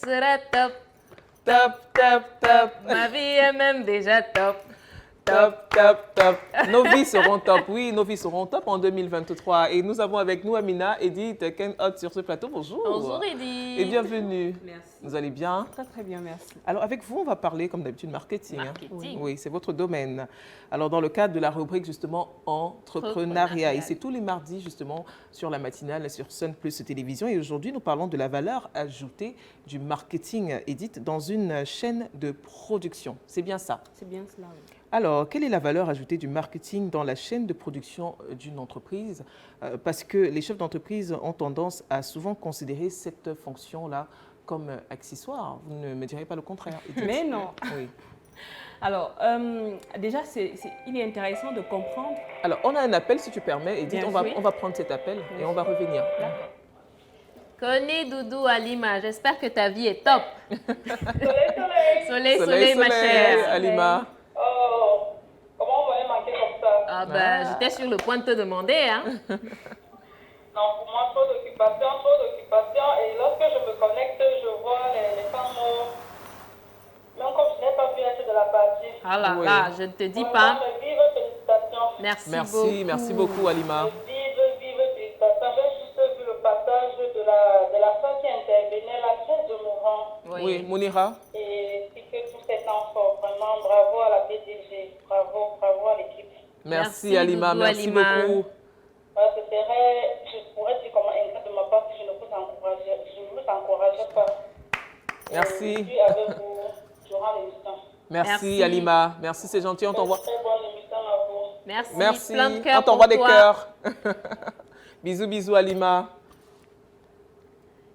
sera top. Top, top, top. Ma vie est même déjà top. Top, top, top. Nos vies seront top, oui, nos vies seront top en 2023. Et nous avons avec nous Amina, Edith, Ken Hot sur ce plateau. Bonjour. Bonjour Edith. Et bienvenue. Merci. Vous allez bien? Très très bien, merci. Alors avec vous, on va parler comme d'habitude marketing. Marketing. Oui, c'est votre domaine. Alors dans le cadre de la rubrique justement entrepreneuriat. Et c'est tous les mardis justement sur la matinale sur Sun Plus Télévision. Et aujourd'hui, nous parlons de la valeur ajoutée du marketing, Edith, dans une chaîne de production. C'est bien ça? C'est bien cela, oui. Alors, quelle est la valeur ajoutée du marketing dans la chaîne de production d'une entreprise? Parce que les chefs d'entreprise ont tendance à souvent considérer cette fonction-là comme accessoire. Vous ne me direz pas le contraire, Edith? Mais non. Oui. Alors, déjà, il est intéressant de comprendre. Alors, on a un appel, si tu permets, Edith. Bien On sûr. va prendre cet appel et on va revenir. Connie Doudou Alima, j'espère que ta vie est top. Soleil, soleil. Soleil, ma chère. Alima. Oh, comment vous m'avez manqué comme ça? Ah ben, j'étais sur le point de te demander, hein. Non, pour moi, trop d'occupation, trop d'occupation. Et lorsque je me connecte, je vois les femmes, même comme je n'ai pas pu être de la partie. Ah là Oui. là, je ne te dis Vraiment, pas. vive, félicitations. Merci, Merci beaucoup, Alima. Vive, félicitations. J'ai juste vu le passage de la femme qui intervenait là, très émouvant. Oui, Mounira. Et c'est que tout cet enfant, vraiment, bravo à la PDG, bravo, bravo à l'équipe. Merci, Merci, Alima. Doudou Merci Alima. beaucoup. Voilà, je pourrais dire comment ingrat de ma part si je ne vous encourageais pas. Merci. Je suis avec vous durant l'émission. Merci, Merci. Alima. Merci, c'est gentil. On t'envoie. Très bonne émission à vous. Merci. Merci. Plein de cœurs On t'envoie pour des toi. cœurs. Bisous, bisous, Alima.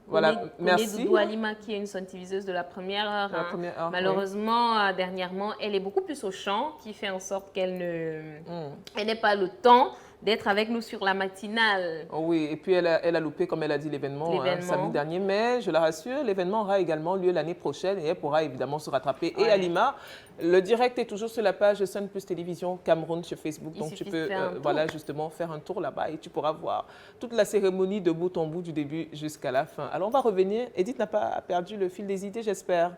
Voilà, Connie merci. Doudou Alima, qui est une sondiviseuse de la première heure. La hein. première heure, Malheureusement, dernièrement, elle est beaucoup plus au chant, qui fait en sorte qu'elle Mm. elle n'ait pas le temps d'être avec nous sur la matinale. Oh oui, et puis elle a loupé, comme elle a dit, l'événement L'événement. samedi dernier. Mais je la rassure, l'événement aura également lieu l'année prochaine et elle pourra évidemment se rattraper. Et Ouais. Alima, le direct est toujours sur la page Sun Plus Télévision Cameroun sur Facebook. Il Donc tu suffit peux de faire un tour. voilà, justement faire un tour là-bas et tu pourras voir toute la cérémonie de bout en bout du début jusqu'à la fin. Alors on va revenir. Edith n'a pas perdu le fil des idées, j'espère.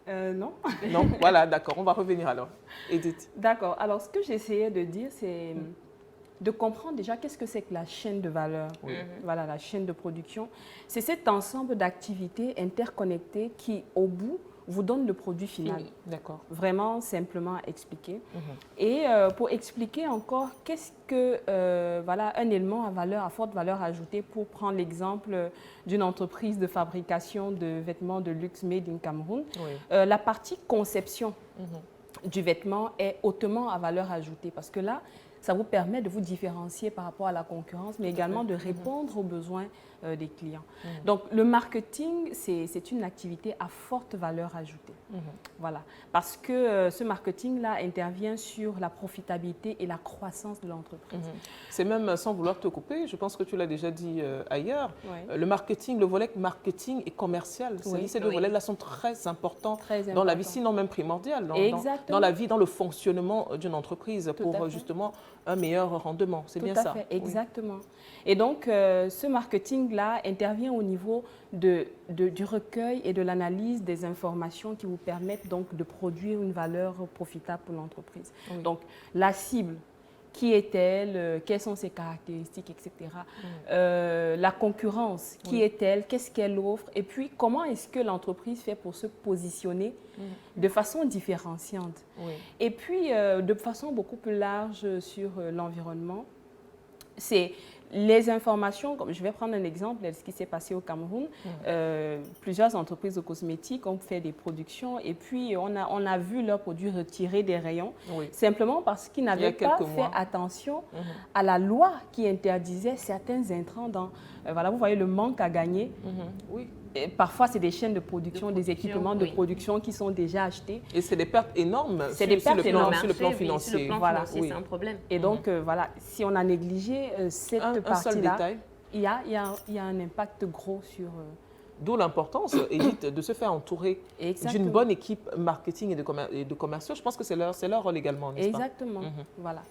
Non. Non, voilà, d'accord, on va revenir alors. Edith. D'accord. Alors, ce que j'essayais de dire, c'est de comprendre déjà qu'est-ce que c'est que la chaîne de valeur. Voilà, la chaîne de production. C'est cet ensemble d'activités interconnectées qui, au bout, vous donne le produit final. Fini. D'accord. Vraiment simplement à expliquer. Mhm. Et pour expliquer encore qu'est-ce que voilà, un élément à forte valeur ajoutée, pour prendre l'exemple d'une entreprise de fabrication de vêtements de luxe made in Cameroun, Oui. la partie conception Mhm. du vêtement est hautement à valeur ajoutée parce que là, ça vous permet de vous différencier par rapport à la concurrence, mais également de répondre aux besoins des clients. Donc, le marketing, c'est une activité à forte valeur ajoutée. Voilà. Parce que ce marketing-là intervient sur la profitabilité et la croissance de l'entreprise. C'est même sans vouloir te couper, je pense que tu l'as déjà dit ailleurs. Ouais. Le marketing, le volet marketing et commercial, Oui. ces deux Oui. volets-là sont très importants Très dans la vie, important. sinon même primordial, Exactement. dans la vie, dans le fonctionnement d'une entreprise Tout à pour fait. justement un meilleur rendement. C'est bien Tout à ça. fait, Oui. exactement. Et donc, ce marketing-là intervient au niveau du recueil et de l'analyse des informations qui vous permettent donc de produire une valeur profitable pour l'entreprise. Oui. Donc, la cible, qui est-elle, quelles sont ses caractéristiques, etc. La concurrence, qui est-elle, qu'est-ce qu'elle offre, et puis comment est-ce que l'entreprise fait pour se positionner de façon différenciante. Oui. Et puis, de façon beaucoup plus large sur l'environnement, c'est les informations, comme je vais prendre un exemple de ce qui s'est passé au Cameroun. Plusieurs entreprises de cosmétiques ont fait des productions et puis on a vu leurs produits retirés des rayons, Oui. simplement parce qu'ils n'avaient pas quelques fait mois. attention à la loi qui interdisait certains intrants dans... voilà, vous voyez le manque à gagner. Oui. Et parfois, c'est des chaînes de production, des production, équipements de oui. production qui sont déjà achetés. Et c'est des pertes énormes C'est des pertes énormes. sur le plan Marché, oui, financier. Sur le plan Voilà, financier, oui. c'est un problème. Et donc, voilà, si on a négligé cette Un seul partie-là, détail. il y a un impact gros sur... D'où l'importance, Edith, de se faire entourer Exactement. d'une bonne équipe marketing et de commerciaux. Je pense que c'est leur rôle également, n'est-ce pas? Exactement, voilà.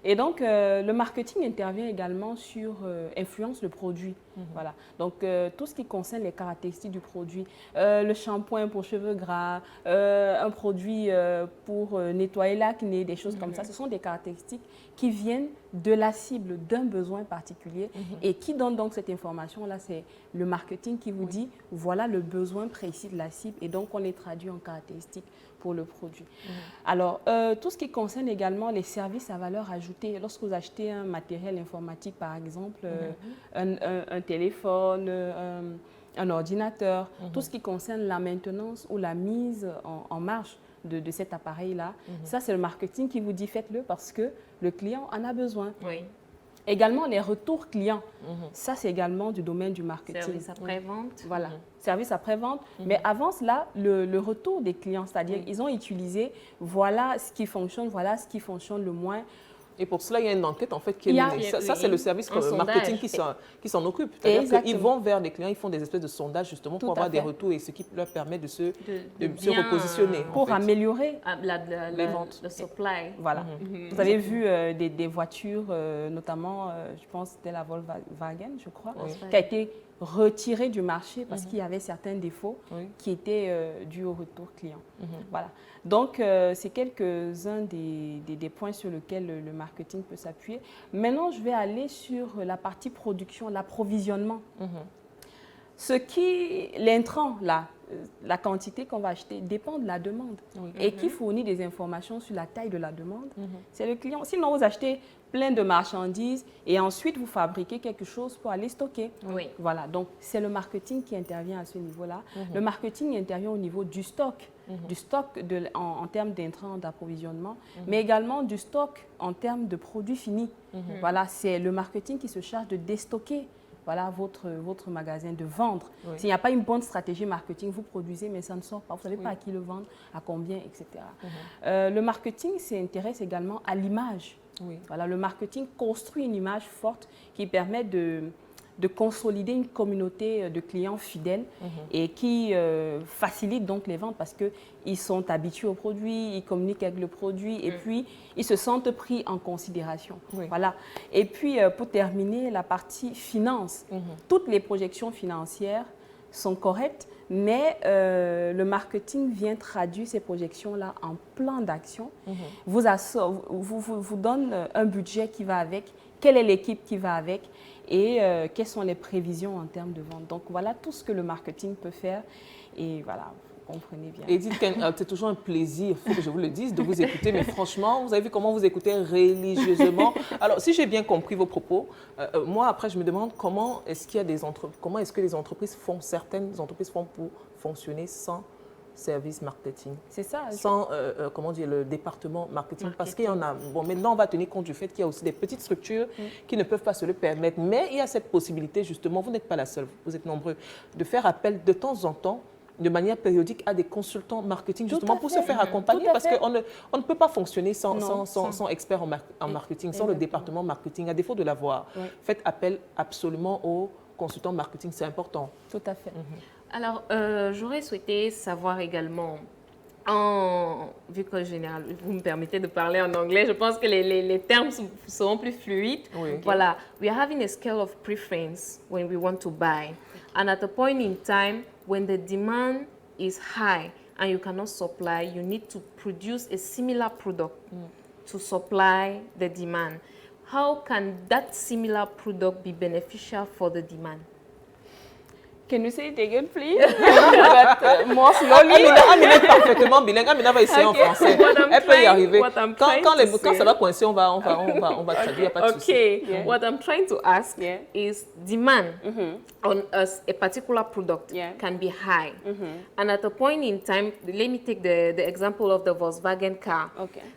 Et donc, le marketing intervient également sur influence le produit. Voilà. Donc, tout ce qui concerne les caractéristiques du produit, le shampoing pour cheveux gras, un produit pour nettoyer l'acné, des choses comme ça, ce sont des caractéristiques qui viennent de la cible, d'un besoin particulier et qui donne donc cette information-là, c'est le marketing qui vous dit, voilà le besoin précis de la cible et donc on les traduit en caractéristiques pour le produit. Alors, tout ce qui concerne également les services à valeur ajoutée, lorsque vous achetez un matériel informatique, par exemple, un téléphone, un ordinateur, tout ce qui concerne la maintenance ou la mise en marche de cet appareil-là, ça c'est le marketing qui vous dit faites-le parce que le client en a besoin. Oui. Également, les retours clients, ça c'est également du domaine du marketing. Service après-vente. Voilà, service après-vente. Mais avant cela, le retour des clients, c'est-à-dire ils ont utilisé, voilà ce qui fonctionne le moins. Et pour cela, il y a une enquête en fait qui est menée. Ça, c'est le service marketing qui s'en occupe. C'est-à-dire qu'ils vont vers les clients, ils font des espèces de sondages justement pour avoir des retours et ce qui leur permet de se repositionner. Pour améliorer les ventes. Le supply. Voilà. Vous avez vu des voitures, notamment, je pense que c'était la Volkswagen, je crois, qui a été retirée du marché parce qu'il y avait certains défauts qui étaient dus au retour client. Voilà. Donc, c'est quelques-uns des points sur lesquels le marketing peut s'appuyer. Maintenant, je vais aller sur la partie production, l'approvisionnement. L'intrant, là, la quantité qu'on va acheter dépend de la demande. Et qui fournit des informations sur la taille de la demande, c'est le client. Sinon, vous achetez plein de marchandises et ensuite vous fabriquez quelque chose pour aller stocker. Voilà, donc c'est le marketing qui intervient à ce niveau-là. Le marketing intervient au niveau du stock. Du stock en termes d'intrants d'approvisionnement, mais également du stock en termes de produits finis. Voilà, c'est le marketing qui se charge de déstocker votre magasin, de vendre. S'il n'y a pas une bonne stratégie marketing, vous produisez, mais ça ne sort pas. Vous ne savez pas à qui le vendre, à combien, etc. Le marketing s'intéresse également à l'image. Voilà, le marketing construit une image forte qui permet de consolider une communauté de clients fidèles et qui facilite donc les ventes parce qu'ils sont habitués au produit, ils communiquent avec le produit et puis ils se sentent pris en considération. Voilà. Et puis, pour terminer, la partie finance. Toutes les projections financières sont correctes, mais le marketing vient traduire ces projections-là en plan d'action, vous donne un budget qui va avec, quelle est l'équipe qui va avec et quelles sont les prévisions en termes de vente. Donc, voilà tout ce que le marketing peut faire et voilà, vous comprenez bien. Edith, c'est toujours un plaisir, il faut que je vous le dise, de vous écouter, mais franchement, vous avez vu comment vous écoutez religieusement. Alors, si j'ai bien compris vos propos, moi, après, je me demande comment est-ce que les entreprises font, certaines entreprises font pour fonctionner sans service marketing. C'est ça. Sans, comment dire, le département marketing. Parce qu'il y en a, bon, maintenant on va tenir compte du fait qu'il y a aussi des petites structures qui ne peuvent pas se le permettre. Mais il y a cette possibilité, justement, vous n'êtes pas la seule, vous êtes nombreux, de faire appel de temps en temps, de manière périodique, à des consultants marketing, justement, pour se faire accompagner. Parce qu'on ne peut pas fonctionner sans expert en marketing, sans le département marketing, à défaut de l'avoir. Faites appel absolument aux consultants marketing, c'est important. Tout à fait. Alors, j'aurais souhaité savoir également, vu qu'en général, vous me permettez de parler en anglais, je pense que les termes seront plus fluides. Voilà, we are having a scale of preference when we want to buy. And at a point in time, when the demand is high and you cannot supply, you need to produce a similar product to supply the demand. How can that similar product be beneficial for the demand? Can you say it again, please? But, more slowly. Amina est parfaitement bilingue. Amina va essayer en français. Elle peut y arriver. Quand ça va coincer, on va traduire, pas de souci. What I'm trying to ask is demand on a particular product can be high. And at a point in time, let me take the example of the Volkswagen car.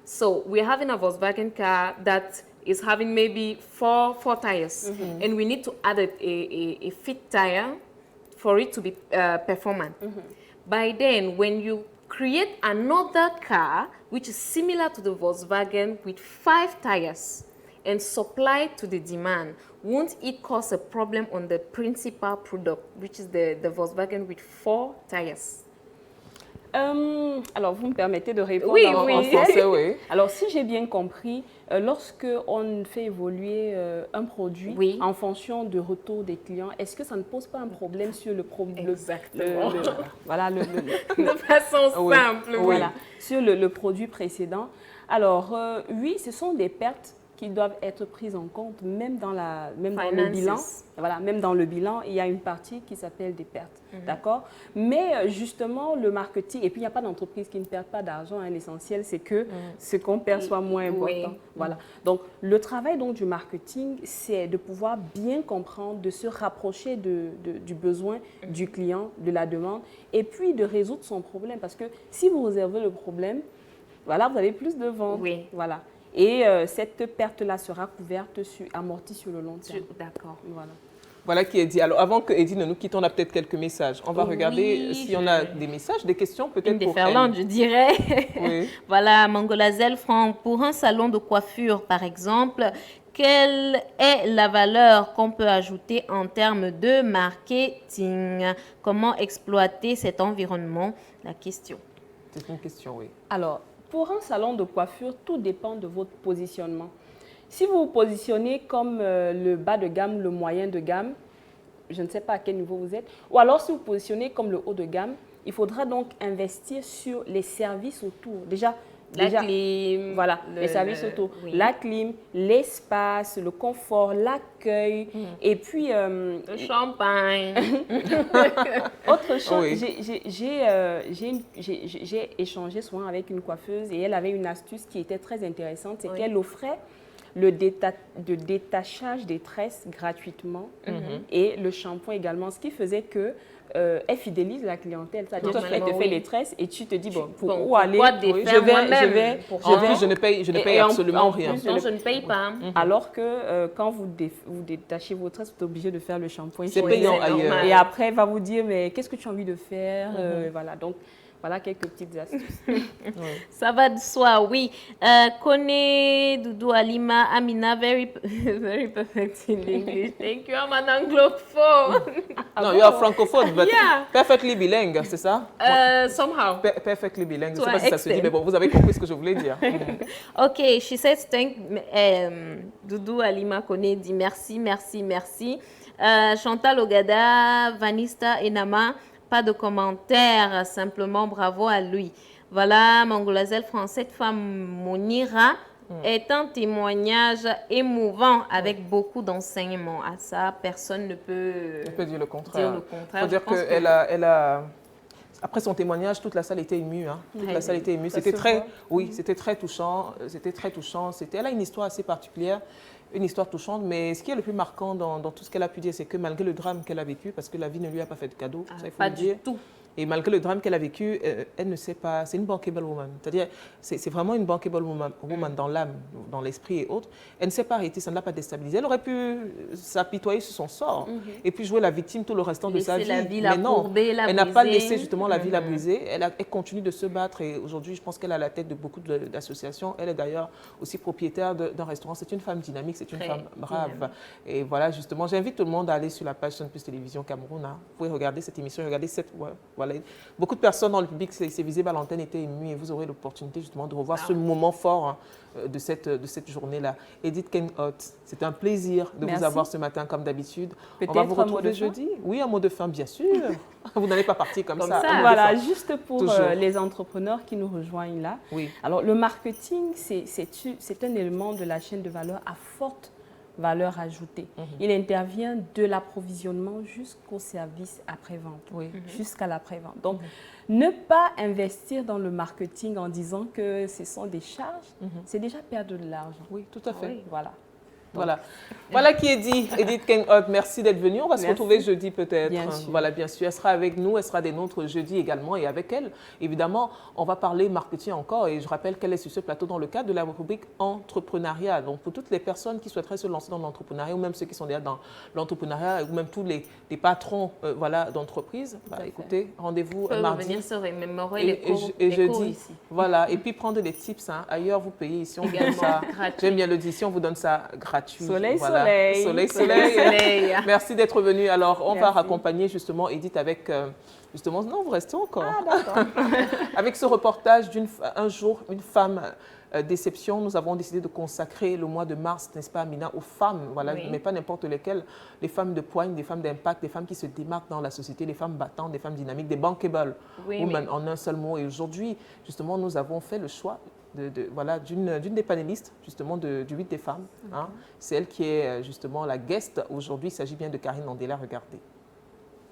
So we're having a Volkswagen car that is having maybe four tires. And we need to add a fifth tire for it to be performant. By then, when you create another car which is similar to the Volkswagen with 5 tires and supply to the demand, won't it cause a problem on the principal product, which is the Volkswagen with 4 tires? Alors, vous me permettez de répondre Oui, en oui. Français, oui. Alors, si j'ai bien compris, lorsque on fait évoluer un produit en fonction du retour des clients, est-ce que ça ne pose pas un problème sur Exactement. voilà, De façon simple, oui. Voilà, sur le produit précédent. Alors, oui, ce sont des pertes qui doivent être prises en compte, même dans le bilan. Voilà, même dans le bilan, il y a une partie qui s'appelle des pertes, d'accord? Mais justement, le marketing, et puis il n'y a pas d'entreprise qui ne perd pas d'argent, hein, l'essentiel c'est que ce qu'on perd soit moins important. Voilà. Donc, le travail donc, du marketing, c'est de pouvoir bien comprendre, de se rapprocher du besoin du client, de la demande, et puis de résoudre son problème. Parce que si vous résolvez le problème, voilà, vous avez plus de ventes. Oui. Voilà. Et cette perte-là sera couverte, amortie sur le long terme. D'accord. Voilà. Voilà qui est dit. Alors, avant que Edith ne nous quitte, on a peut-être quelques messages. On va regarder s'il y en a des messages, des questions peut-être pour elle. Je dirais. Oui. Voilà, Mangolazel Franck, pour un salon de coiffure, par exemple, quelle est la valeur qu'on peut ajouter en termes de marketing? Comment exploiter cet environnement? La question. C'est une question, oui. Alors, pour un salon de coiffure, tout dépend de votre positionnement. Si vous vous positionnez comme le bas de gamme, le moyen de gamme, je ne sais pas à quel niveau vous êtes, ou alors si vous vous positionnez comme le haut de gamme, il faudra donc investir sur les services autour. Déjà, clim, voilà, les services autour. Oui. La clim, l'espace, le confort, l'accueil, et puis... le champagne. Autre chose, Oui. j'ai échangé souvent avec une coiffeuse et elle avait une astuce qui était très intéressante, c'est qu'elle offrait le détachage des tresses gratuitement et le shampoing également, ce qui faisait que elle fidélise la clientèle. C'est-à-dire qu'elle te fait les tresses et tu te dis, bon, où aller? Je ne paye absolument rien. Non, je ne paye pas. Alors que quand vous détachez vos tresses, vous êtes obligé de faire le shampoing. C'est payant ailleurs. Et après, elle va vous dire, mais qu'est-ce que tu as envie de faire? Voilà, donc voilà quelques petites astuces. Ça va de soi, oui. Kone Doudou Alima Amina, very perfect in English. Thank you. I'm an anglophone. No, you are francophone, but perfectly bilingue, c'est ça? Somehow. Perfectly bilingue. Je ne sais pas si ça se dit, mais bon, vous avez compris ce que je voulais dire. Ok, she says thank Doudou Alima Kone dit merci, merci, merci. Chantal Ogada, Vanista Enama, pas de commentaires, simplement bravo à lui. Voilà, Mangolazel France, cette femme Monira est un témoignage émouvant avec beaucoup d'enseignements. À ça, personne ne peut dire le contraire. Il faut dire qu'elle a... Après son témoignage, toute la salle était émue. Hein. Toute la salle était émue. C'était très touchant. C'était très touchant. Elle a une histoire assez particulière. Une histoire touchante, mais ce qui est le plus marquant dans tout ce qu'elle a pu dire, c'est que malgré le drame qu'elle a vécu, parce que la vie ne lui a pas fait de cadeau, ça il faut le dire. Pas du tout. Et malgré le drame qu'elle a vécu, elle ne sait pas, c'est une bankable woman. C'est-à-dire, c'est vraiment une bankable woman dans l'âme, dans l'esprit et autres. Elle ne s'est pas arrêtée, ça ne l'a pas déstabilisée. Elle aurait pu s'apitoyer sur son sort et puis jouer la victime tout le restant de sa vie. Mais non, elle n'a pas laissé justement la vie la briser. Elle continue de se battre et aujourd'hui, je pense qu'elle a la tête de beaucoup d'associations. Elle est d'ailleurs aussi propriétaire d'un restaurant. C'est une femme dynamique, c'est une femme brave. Et voilà, justement, j'invite tout le monde à aller sur la page Sun Plus Télévision Cameroun. Hein. Vous pouvez regarder cette émission, regarder cette... Voilà. Beaucoup de personnes dans le public, c'est visible à l'antenne, étaient émues et vous aurez l'opportunité justement de revoir ce moment fort de cette journée-là. Edith Kenhot, c'était un plaisir de vous avoir ce matin comme d'habitude. On va vous retrouver jeudi. Oui, un mot de fin, bien sûr. Vous n'allez pas partir comme ça. Voilà, juste pour les entrepreneurs qui nous rejoignent là. Oui. Alors, le marketing, c'est un élément de la chaîne de valeur à forte valeur ajoutée. Il intervient de l'approvisionnement jusqu'au service après-vente, jusqu'à l'après-vente. Donc, ne pas investir dans le marketing en disant que ce sont des charges, c'est déjà perdre de l'argent. Oui, tout à fait. Oui, voilà. Voilà qui est dit. Edith Kenhot, merci d'être venue. On va se retrouver jeudi peut-être. Voilà, bien sûr. Elle sera avec nous, elle sera des nôtres jeudi également. Et avec elle, évidemment, on va parler marketing encore. Et je rappelle qu'elle est sur ce plateau dans le cadre de la rubrique entrepreneuriat. Donc, pour toutes les personnes qui souhaiteraient se lancer dans l'entrepreneuriat, ou même ceux qui sont déjà dans l'entrepreneuriat, ou même tous les patrons d'entreprise, écoutez, rendez-vous mardi. Venir se remémorer les cours ici. Voilà. Et puis, prendre des tips. Hein. Ailleurs, vous payez. Ici, on vous donne ça. J'aime bien le dire. Ici, on vous donne ça gratuit. gratuit. Soleil, voilà. soleil. Soleil, soleil. Soleil. Merci d'être venu. Alors, on va Merci. raccompagner justement Edith avec, justement, non, vous restez encore. Ah, d'accord. Avec ce reportage un jour, une femme déception, nous avons décidé de consacrer le mois de mars, n'est-ce pas, Amina, aux femmes, voilà, Oui. mais pas n'importe lesquelles, les femmes de poigne, des femmes d'impact, des femmes qui se démarquent dans la société, des femmes battantes, des femmes dynamiques, des bankable women, en un seul mot. Et aujourd'hui, justement, nous avons fait le choix voilà, d'une des panélistes, justement, du 8 des femmes. Hein. C'est elle qui est justement la guest aujourd'hui. Il s'agit bien de Karine Nandela. Regardez.